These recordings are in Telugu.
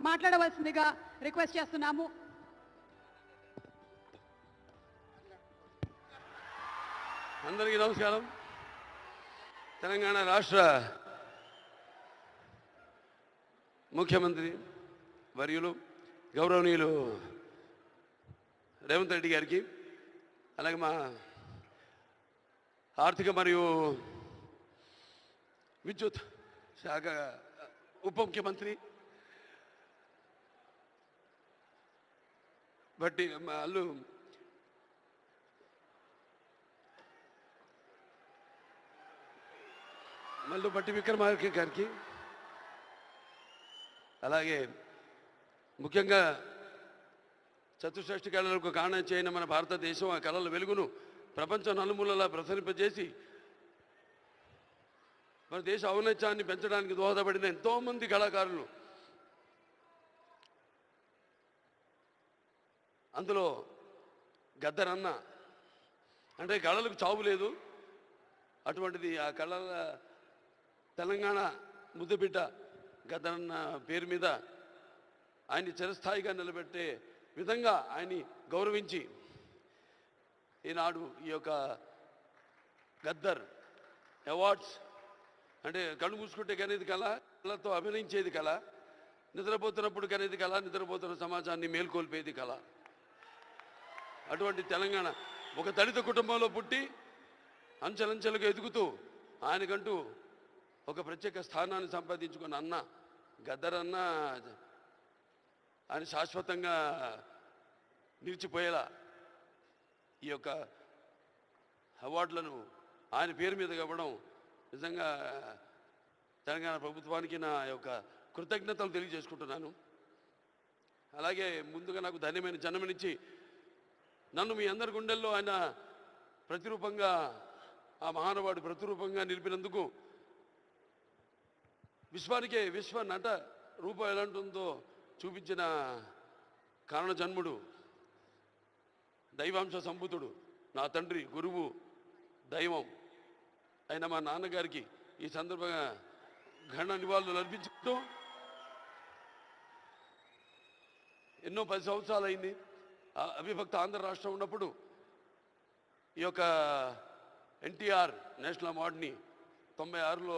మాట్లాడవలసిందిగా రిక్వెస్ట్ చేస్తున్నాము. అందరికీ నమస్కారం. తెలంగాణ రాష్ట్ర ముఖ్యమంత్రి వర్యులు గౌరవనీయులు రేవంత్ రెడ్డి గారికి, అలాగే మా ఆర్థిక మరియు విద్యుత్ శాఖ ఉప ముఖ్యమంత్రి బట్టి అల్లు మల్లు బట్టి విక్రమార్క గారికి, అలాగే ముఖ్యంగా చతుషష్ఠి కళలకు కారణం చేయని మన భారతదేశం ఆ కళల వెలుగును ప్రపంచం నలుమూలలా ప్రసరింపజేసి మన దేశ ఔన్నత్యాన్ని పెంచడానికి దోహదపడిన ఎంతోమంది కళాకారులు, అందులో గద్దరన్న అంటే కళలకు చావు లేదు, అటువంటిది ఆ కళల తెలంగాణ ముద్దుబిడ్డ గద్దరన్న పేరు మీద ఆయన్ని చిరస్థాయిగా నిలబెట్టే విధంగా ఆయన్ని గౌరవించి ఈనాడు ఈ యొక్క గద్దర్ అవార్డ్స్ అంటే కళ్ళు మూసుకుంటే కనేది కళ, కళతో అభినయించేది కళ, నిద్రపోతున్నప్పుడు కనేది కళ, నిద్రపోతున్న సమాజాన్ని మేల్కొల్పేది కళ. అటువంటి తెలంగాణ ఒక దళిత కుటుంబంలో పుట్టి అంచెలంచెలుగా ఎదుగుతూ ఆయనకంటూ ఒక ప్రత్యేక స్థానాన్ని సంపాదించుకున్న అన్న గద్దరన్న ఆయన శాశ్వతంగా నిలిచిపోయేలా ఈ యొక్క అవార్డులను ఆయన పేరు మీద ఇవ్వడం నిజంగా తెలంగాణ ప్రభుత్వానికి నా యొక్క కృతజ్ఞతలు తెలియజేసుకుంటున్నాను. అలాగే ముందుగా నాకు ధన్యమైన జన్మనిచ్చి నన్ను మీ అందరి గుండెల్లో ఆయన ప్రతిరూపంగా, ఆ మహానుభావుడు ప్రతిరూపంగా నిలిపినందుకు, విశ్వానికే విశ్వ నట రూపం ఎలాంటిందో చూపించిన కారణ జన్ముడు, దైవాంశ సంభూతుడు, నా తండ్రి, గురువు, దైవం అయిన మా నాన్నగారికి ఈ సందర్భంగా ఘన నివాళులు అర్పించుకుంటూ, ఎన్నో 10 సంవత్సరాలు అయింది అవిభక్త ఆంధ్ర రాష్ట్రం ఉన్నప్పుడు ఈ యొక్క ఎన్టీఆర్ నేషనల్ అవార్డుని 96లో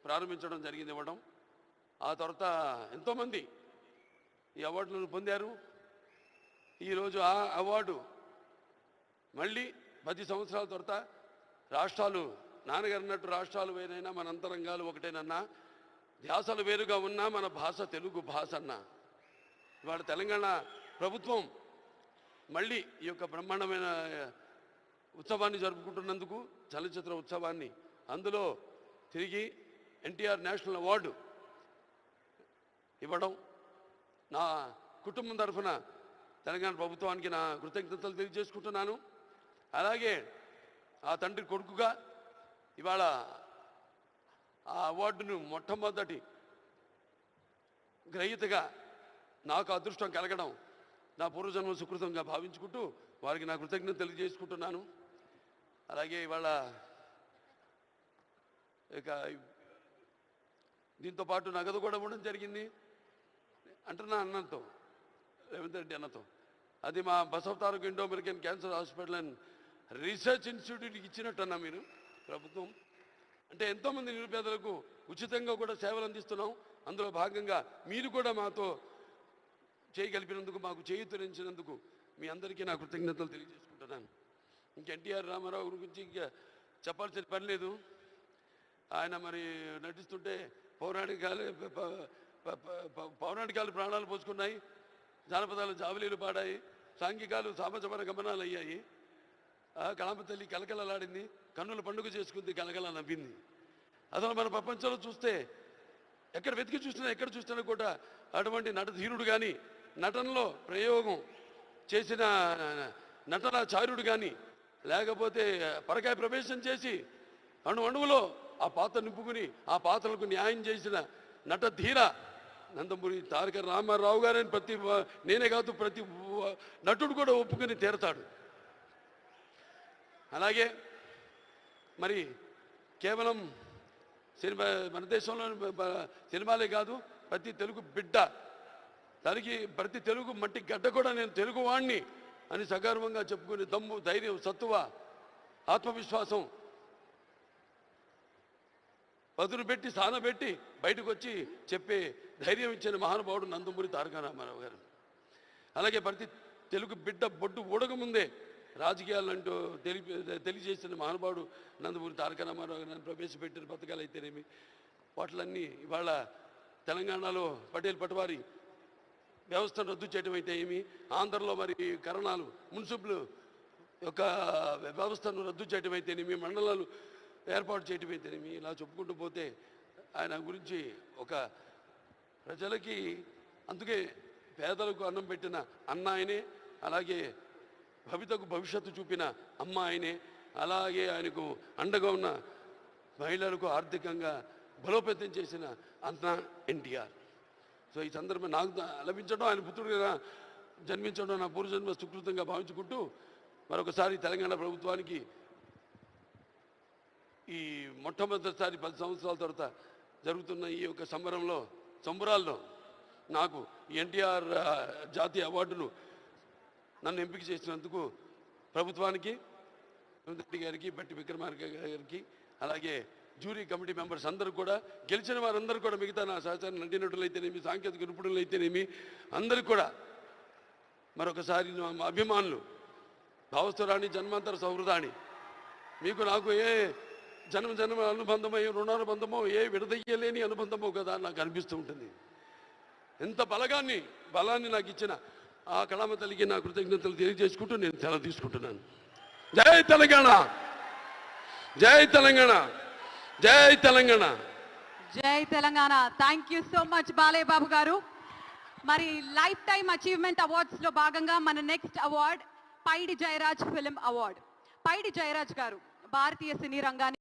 ప్రారంభించడం జరిగింది, ఇవ్వడం. ఆ తర్వాత ఎంతోమంది ఈ అవార్డులను పొందారు. ఈరోజు ఆ అవార్డు మళ్ళీ 10 సంవత్సరాల తర్వాత రాష్ట్రాలు, నాన్నగారు అన్నట్టు రాష్ట్రాలు వేరైనా మన అంతరంగాలు ఒకటేనన్నా, ధ్యాసలు వేరుగా ఉన్నా మన భాష తెలుగు భాష అన్న. ఇవాళ తెలంగాణ ప్రభుత్వం మళ్ళీ ఈ యొక్క బ్రహ్మాండమైన ఉత్సవాన్ని జరుపుకుంటున్నందుకు, చలనచిత్ర ఉత్సవాన్ని, అందులో తిరిగి ఎన్టీఆర్ నేషనల్ అవార్డు ఇవ్వడం నా కుటుంబం తరఫున తెలంగాణ ప్రభుత్వానికి నా కృతజ్ఞతలు తెలియజేసుకుంటున్నాను. అలాగే ఆ తండ్రి కొడుకుగా ఇవాళ ఆ అవార్డును మొట్టమొదటి గ్రహీతగా నాకు అదృష్టం కలగడం నా పూర్వజన్మ సుకృతంగా భావించుకుంటూ వారికి నా కృతజ్ఞత తెలియజేసుకుంటున్నాను. అలాగే ఇవాళ ఇక దీంతో పాటు నగదు కూడా ఇవ్వడం జరిగింది అంటున్నా అన్నతో, రేవంత్ రెడ్డి అన్నతో. అది మా Basavataraka Indo American cancer hospital and research ఇన్స్టిట్యూట్కి ఇచ్చినట్టు అన్నా మీరు ప్రభుత్వం. అంటే ఎంతోమంది నిరుపేదలకు ఉచితంగా కూడా సేవలు అందిస్తున్నాం. అందులో భాగంగా మీరు కూడా మాతో చేయగలిపినందుకు, మాకు చేయూతనించినందుకు మీ అందరికీ నా కృతజ్ఞతలు తెలియజేసుకుంటున్నాను. ఇంక ఎన్టీఆర్ రామారావు గురించి ఇంకా చెప్పాల్సిన పని లేదు. ఆయన మరి నటిస్తుంటే పౌరాణికాలు ప్రాణాలు పోసుకున్నాయి, జానపదాలు జావలీలు పాడాయి, సాంఘికాలు సామజమన గమనాలు అయ్యాయి. కళామ తల్లి కలకలలాడింది, కన్నుల పండుగ చేసుకుంది, కలకల నవ్వింది. అసలు మన ప్రపంచంలో చూస్తే ఎక్కడ వెతికి చూసినా, ఎక్కడ చూసినా కూడా అటువంటి నటధీరుడు కానీ, నటనలో ప్రయోగం చేసిన నటనాచార్యుడు కానీ, లేకపోతే పరకాయ ప్రవేశం చేసి అణువులో ఆ పాత్ర నింపుకుని ఆ పాత్రలకు న్యాయం చేసిన నటధీర నందమూరి తారక రామారావు గారని నేనే కాదు ప్రతి నటుడు కూడా ఒప్పుకొని తీరతాడు. అలాగే మరి కేవలం సినిమా, మన దేశంలో సినిమాలే కాదు, ప్రతి తెలుగు బిడ్డ, ప్రతి తెలుగు మట్టి గడ్డ కూడా నేను తెలుగు వాణ్ణి అని సగర్వంగా చెప్పుకునే దమ్ము, ధైర్యం, సత్తువ, ఆత్మవిశ్వాసం పదును పెట్టి సానబెట్టి బయటకు వచ్చి చెప్పే ధైర్యం ఇచ్చిన మహానుభావుడు నందమూరి తారక రామారావు గారు. అలాగే ప్రతి తెలుగు బిడ్డ బొడ్డు ఊడకముందే రాజకీయాలంటూ తెలియజేసిన మహానుభావుడు నందమూరి తారక రామారావు గారు ప్రవేశపెట్టిన పథకాలు అయితేనేమి, వాటిలన్నీ ఇవాళ తెలంగాణలో పటేల్ పటవారి వ్యవస్థను రద్దు చేయడం అయితే ఏమి, ఆంధ్రలో మరి కరణాలు మున్సిపల్ యొక్క వ్యవస్థను రద్దు చేయడం అయితేనేమి, మండలాలు ఏర్పాటు చేయడం అయితేనేమి, ఇలా చెప్పుకుంటూ పోతే ఆయన గురించి ఒక ప్రజలకి, అందుకే పేదలకు అన్నం పెట్టిన అన్న ఆయనే, అలాగే భవితకు భవిష్యత్తు చూపిన అమ్మ ఆయనే, అలాగే ఆయనకు అండగా ఉన్న మహిళలకు ఆర్థికంగా బలోపేతం చేసిన అన్న ఎన్టీఆర్. సో ఈ సందర్భం నాకు లభించడం, ఆయన పుత్రుడిగా జన్మించడం నా పూర్వజన్మ సుకృతంగా భావించుకుంటూ మరొకసారి తెలంగాణ ప్రభుత్వానికి ఈ మొట్టమొదటిసారి 10 సంవత్సరాల తర్వాత జరుగుతున్న ఈ యొక్క సంబరాల్లో నాకు ఎన్టీఆర్ జాతీయ అవార్డును నన్ను ఎంపిక చేసినందుకు ప్రభుత్వానికి, రెడ్డి గారికి, బట్టి విక్రమార్క గారికి, అలాగే జ్యూరీ కమిటీ మెంబర్స్ అందరూ కూడా, గెలిచిన వారందరూ కూడా, మిగతా నా సహచార నటీనటులైతేనేమి, సాంకేతిక నిపుణులైతేనేమి, అందరికీ కూడా మరొకసారి మా అభిమానులు, భావస్థురాణి జన్మాంతర సౌహృదాన్ని, మీకు నాకు ఏ జన్మ అనుబంధమో, ఏ రుణానుబంధమో, ఏ విడదయ్యలేని అనుబంధమో కదా నాకు అనిపిస్తూ ఉంటుంది. ఎంత బలాన్ని నాకు ఇచ్చిన ఆ కళామ తల్లికి నా కృతజ్ఞతలు తెలియజేసుకుంటూ నేను సెలవు తీసుకుంటున్నాను. జై తెలంగాణ, జై తెలంగాణ, జై తెలంగాణ, జై Telangana. Thank you so much Balayya Babu గారు. మరి లైఫ్ టైమ్ అచీవ్మెంట్ అవార్డ్స్ లో భాగంగా మన next award Paidi Jayaraj film award. Paidi Jayaraj గారు భారతీయ సినీ రంగాన్ని